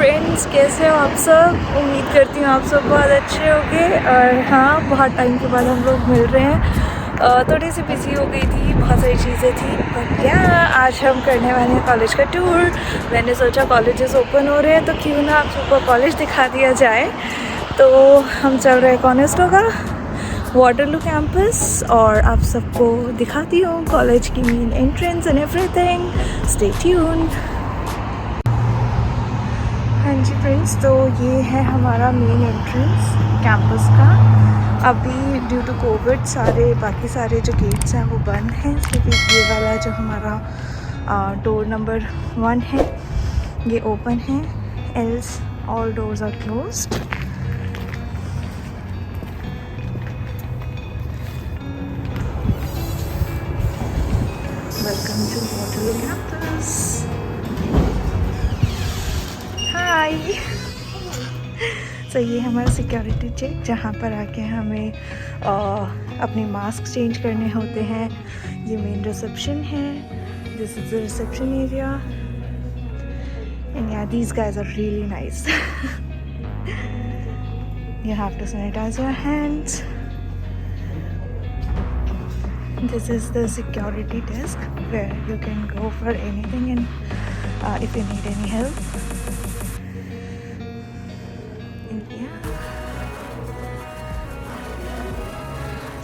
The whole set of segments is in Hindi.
फ्रेंड्स, कैसे हो आप सब? उम्मीद करती हूँ आप सब बहुत अच्छे होंगे। और हाँ, बहुत टाइम के बाद हम लोग मिल रहे हैं। थोड़ी सी बिजी हो गई थी, बहुत सारी चीज़ें थी, बट या आज हम करने वाले हैं कॉलेज का टूर। मैंने सोचा कॉलेजेस ओपन हो रहे हैं तो क्यों ना आप सबको कॉलेज दिखा दिया जाए। तो हम चल रहे हैं कॉनेस्टोगा, वाटरलू कैंपस, और आप सबको दिखाती हूँ कॉलेज की main entrance and everything. Stay tuned. हाँ जी फ्रेंड्स, तो ये है हमारा मेन एंट्रेंस कैंपस का। अभी ड्यू टू कोविड बाकी सारे जो गेट्स हैं वो बंद हैं। सिर्फ ये वाला जो हमारा डोर नंबर 1 है ये ओपन है, else all doors are closed. Welcome to Waterloo campus. Hi. तो ये हमारा सिक्योरिटी चेक, जहाँ पर आके हमें अपने मास्क चेंज करने होते हैं। ये मेन रिसेप्शन है, this is the reception area and yeah these guys are really nice. You have to sanitize your hands. This is the security desk where you can go for anything and if you need any help. And yeah.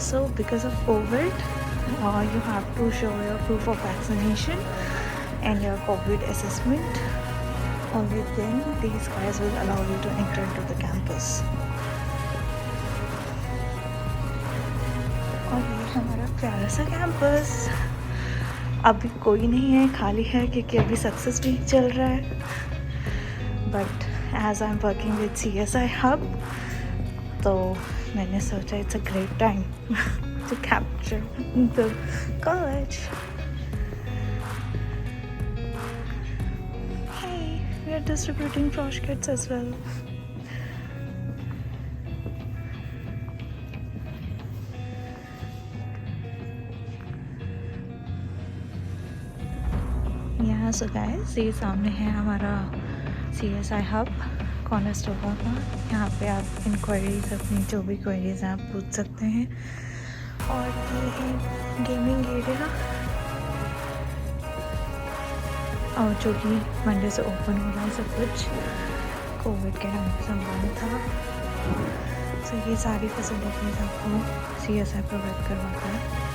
So because of COVID, you have to show your proof of vaccination and your COVID assessment. Only then these guys will allow you to enter into the campus. और ये हमारा प्यारा सा कैंपस। अभी कोई नहीं है, खाली है, क्योंकि अभी सक्सेस वीक चल रहा है। But as I am working with CSI hub, तो मैंने सोचा it's a great time to capture the college. Hey, we are distributing frosh kits as well. यहाँ सो गाइस, ये सामने है हमारा CSI हब कॉनेस्टोगा का। यहाँ पे आप इंक्वायरीज, अपनी जो भी क्वेरीज हैं आप पूछ सकते हैं। और ये है गेमिंग एरिया, और जो कि मंडे से ओपन हो रहा है। सब कुछ कोविड के टाइम पे सब बंद था, तो ये सारी फैसिलिटीज़ आपको CSI प्रोवाइड करवाता है।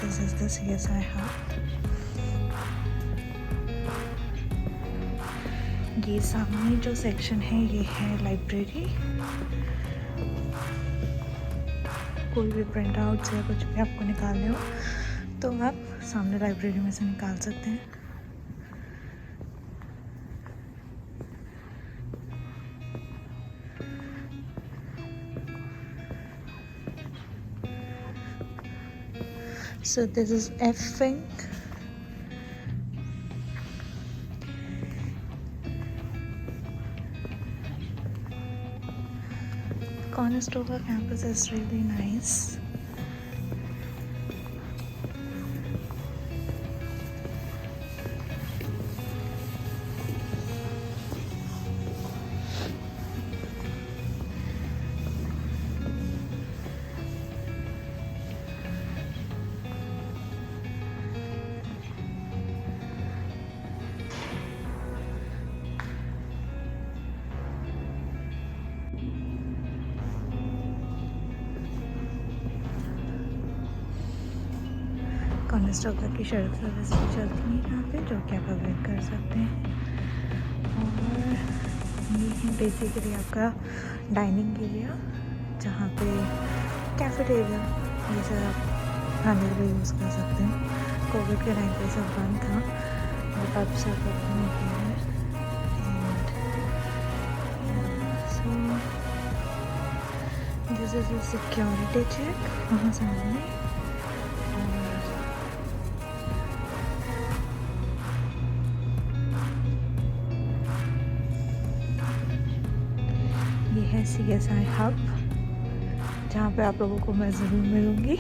This is the CSI hub. ये सामने जो सेक्शन है ये है लाइब्रेरी। कोई भी प्रिंट आउट या कुछ भी आपको निकालने हो तो आप सामने लाइब्रेरी में से निकाल सकते हैं। So this is F wing. Conestoga campus is really nice. Conestoga की शटल सर्विस भी चलती है यहाँ पे, जो कि आप अवेयर कर सकते हैं। और ये है बेसिकली आपका डाइनिंग एरिया, जहाँ पे कैफेटेरिया ये सब आप खाने भी यूज़ कर सकते हैं। कोविड के टाइम पे सब बंद था, बट अब सब ओपन हो गया है। And this is a security check वहाँ सामने। ये है CSI हब, जहाँ पे आप लोगों को मैं ज़रूर मिलूँगी।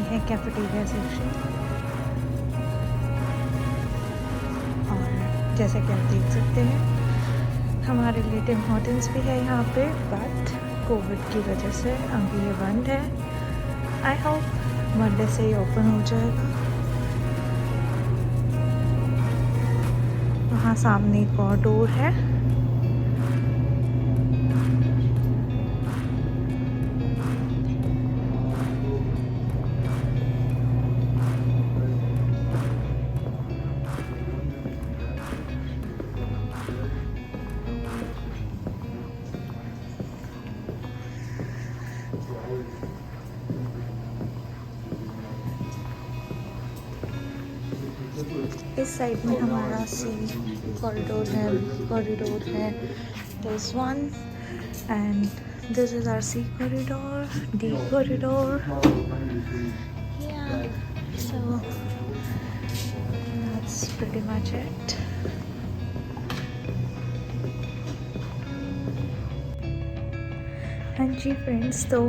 है कैफेटेरिया सेक्शन। और जैसा कि आप देख सकते हैं हमारे लिए टिम हॉर्टन्स भी है यहाँ पे, बट कोविड की वजह से अभी ये बंद है। आई होप मंडे से ही ओपन हो जाएगा। वहाँ सामने एक और डोर है। इस साइड में हमारा सी कॉरिडोर है this one, and this is our C corridor, D corridor. Yeah, so that's pretty much it. हाँ जी फ्रेंड्स, तो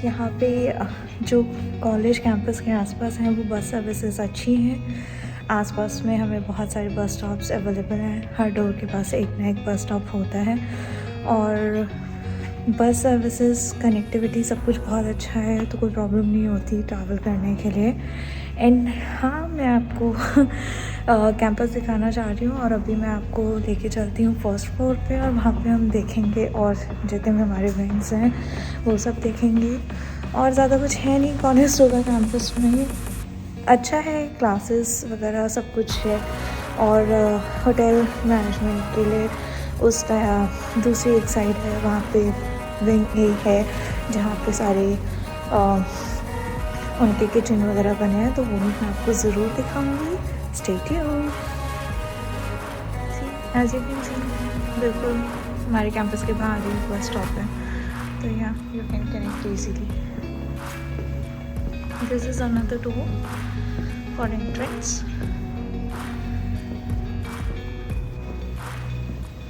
यहाँ पे जो कॉलेज कैंपस के आसपास हैं वो बस सर्विसेज अच्छी हैं। आसपास में हमें बहुत सारे बस स्टॉप्स अवेलेबल हैं, हर डोर के पास एक ना एक बस स्टॉप होता है, और बस सर्विसेज, कनेक्टिविटी, सब कुछ बहुत अच्छा है, तो कोई प्रॉब्लम नहीं होती ट्रैवल करने के लिए। एंड हाँ, मैं आपको कैंपस दिखाना चाह रही हूँ, और अभी मैं आपको लेके चलती हूँ फर्स्ट फ्लोर पे, और वहाँ पे हम देखेंगे और जितने भी हमारे विंग्स हैं वो सब देखेंगे। और ज़्यादा कुछ है नहीं, कॉलेज होगा कैंपस में, अच्छा है, क्लासेस वगैरह सब कुछ है। और होटल मैनेजमेंट के लिए उस दूसरी एक साइड है, वहाँ पे विंग ए है जहाँ पे सारे उनके किचन वगैरह बने हैं, तो वो मैं आपको ज़रूर दिखाऊंगी। Stay tuned. As you can see, बिल्कुल हमारे कैंपस के बाहर ही बस स्टॉप है, तो यहाँ you can connect easily. This is another door for entrance.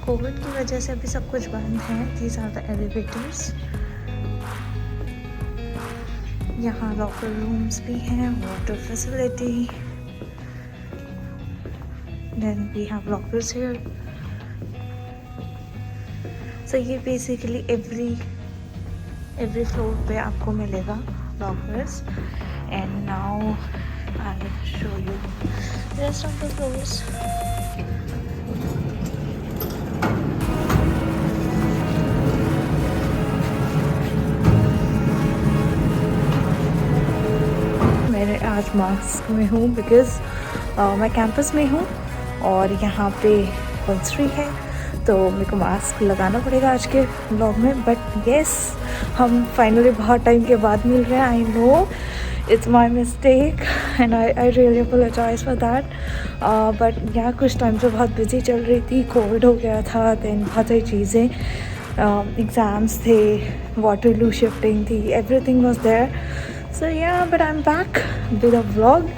Covid की वजह से अभी सब कुछ बंद है। These are the elevators. यहाँ लॉकर रूम्स भी हैं, water facility, then we have lockers here. So ये बेसिकली एवरी फ्लोर पे आपको मिलेगा lockers. And now I will show you rest of the floors. मैं आज मास्क में हूँ बिकॉज़ मैं कैंपस में हूँ और यहाँ पे कंपल्सरी है, तो मेरे को मास्क लगाना पड़ेगा आज के व्लॉग में। बट येस, हम फाइनली बहुत टाइम के बाद मिल रहे हैं। I know it's my mistake and I really apologize for that. But यहाँ कुछ टाइम से बहुत बिजी चल रही थी, कोविड हो गया था, दैन बहुत सारी चीज़ें, एग्ज़ाम्स थे, वाटरलू शिफ्टिंग थी, एवरीथिंग वॉज देयर। सो या, but I am back with a vlog.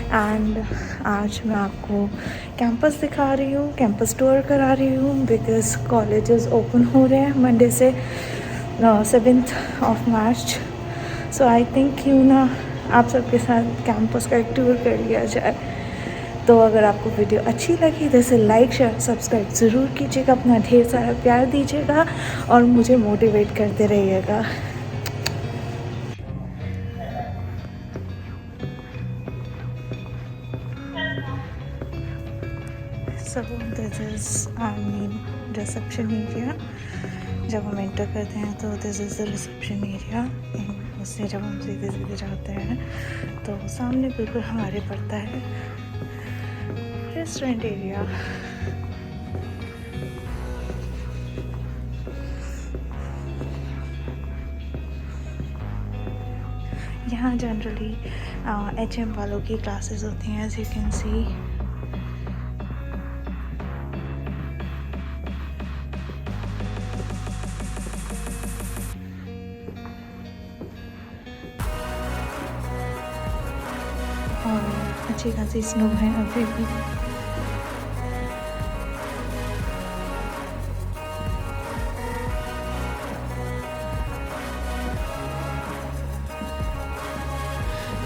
And आज मैं आपको कैंपस दिखा रही हूँ, कैंपस टूर करा रही हूँ, बिकॉज़ कॉलेजेस ओपन हो रहे हैं मंडे से 7th of March। So I think क्यों ना आप सबके साथ कैंपस का एक टूर कर लिया जाए। तो अगर आपको वीडियो अच्छी लगी तो इसे लाइक, शेयर, सब्सक्राइब ज़रूर कीजिएगा, अपना ढेर सारा प्यार दीजिएगा और मुझे मोटिवेट करते रहिएगा। So this is our main reception area। जब हम एंटर करते हैं तो this is the reception area. उससे जब हम सीधे सीधे जाते हैं तो सामने बिल्कुल हमारे पड़ता है रेस्टोरेंट एरिया। यहाँ जनरली HM वालों की क्लासेस होती हैं, एज यू कैन सी। और अच्छी खासी स्नो है अभी भी।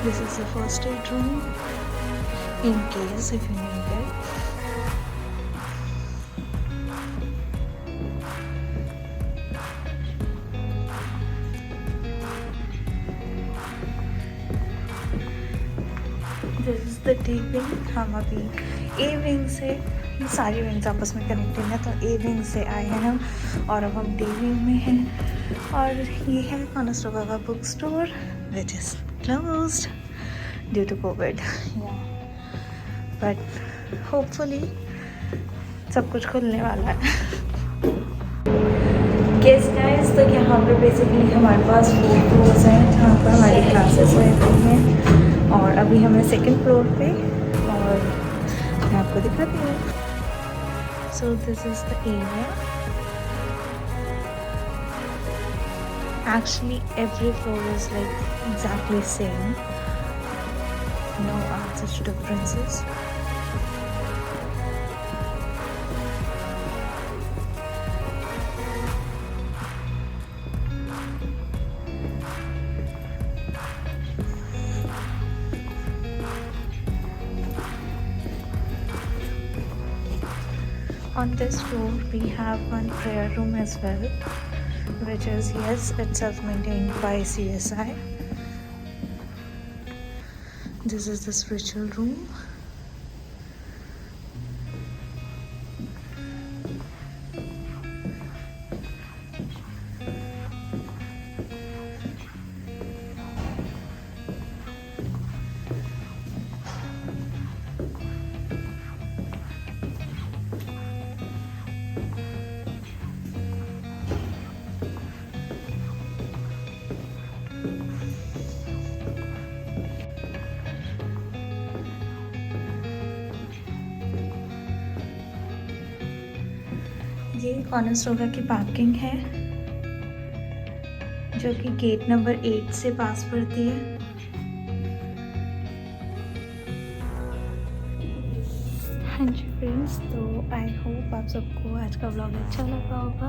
This is the first aid room in case if you need it. This is the D wing. हम अभी A wing से, ये सारी विंग्स आपस में कनेक्टेड है, तो A wing से आए हैं हम और अब हम D wing में हैं। और ये है कॉनस्टोगा का book store which is closed due to COVID, but hopefully सब कुछ खुलने वाला है। गेस गाइस, तो यहाँ पर बेसिकली हमारे पास 4 फ्लोर्स हैं जहाँ पर हमारी क्लासेस रहती हैं और अभी हमें सेकंड फ्लोर पे और मैं आपको दिखाती हूँ। So this is the area. Actually, every floor is like exactly same. No such differences. On this floor, we have one prayer room as well, which is, yes, it's self-maintained by CSI. This is the spiritual room. ये कॉनस्टोगा की पार्किंग है जो कि गेट नंबर 8 से पास पड़ती है। हाँ जी फ्रेंड्स, तो आई होप आप सबको आज का व्लॉग अच्छा लगा होगा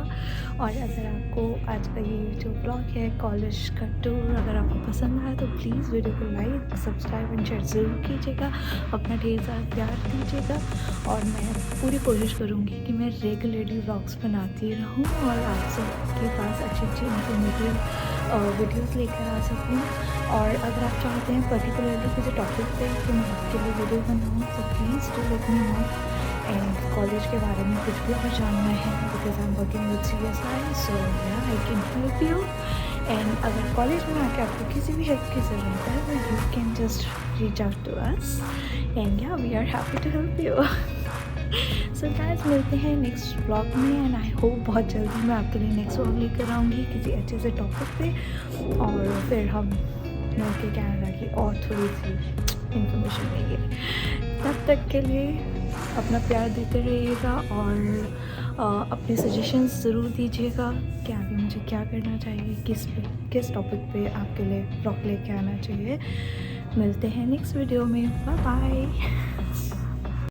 और अगर आपको आज का ये जो व्लॉग है कॉलेज का टूर अगर आपको पसंद आया तो प्लीज़ वीडियो को लाइक, सब्सक्राइब एंड शेयर ज़रूर कीजिएगा। अपना ढेर सारा प्यार दीजिएगा और मैं पूरी कोशिश करूँगी कि मैं रेगुलरली व्लॉग्स बनाती रहूँ और आप सबके पास अच्छी अच्छी इन्फॉर्मेटिव वीडियोस लेकर आ सकूँ। और अगर आप चाहते हैं पर्टिकुलरली किसी टॉपिक पे तो मैं आपके लिए वीडियो बनाऊँ तो please do let me know. And college के बारे में कुछ भी अगर जानना है because I am working with CSI, सो या I can help you. And अगर कॉलेज में आके आपको किसी भी हेल्प की ज़रूरत है तो you can just reach out to us and yeah we are happy to help you. So guys, मिलते हैं नेक्स्ट व्लॉग में एंड आई होप बहुत जल्दी मैं आपके लिए नेक्स्ट व्लॉग लेकर आऊँगी किसी अच्छे से टॉपिक पे और फिर हम मिलके कनाडा की और थोड़ी सी इन्फॉर्मेशन देंगे। तब तक के लिए अपना प्यार देते रहिएगा और अपने सजेशंस ज़रूर दीजिएगा कि आगे मुझे क्या करना चाहिए, किस टॉपिक पे आपके लिए व्लॉग लेके आना चाहिए। मिलते हैं नेक्स्ट वीडियो में। Bye bye.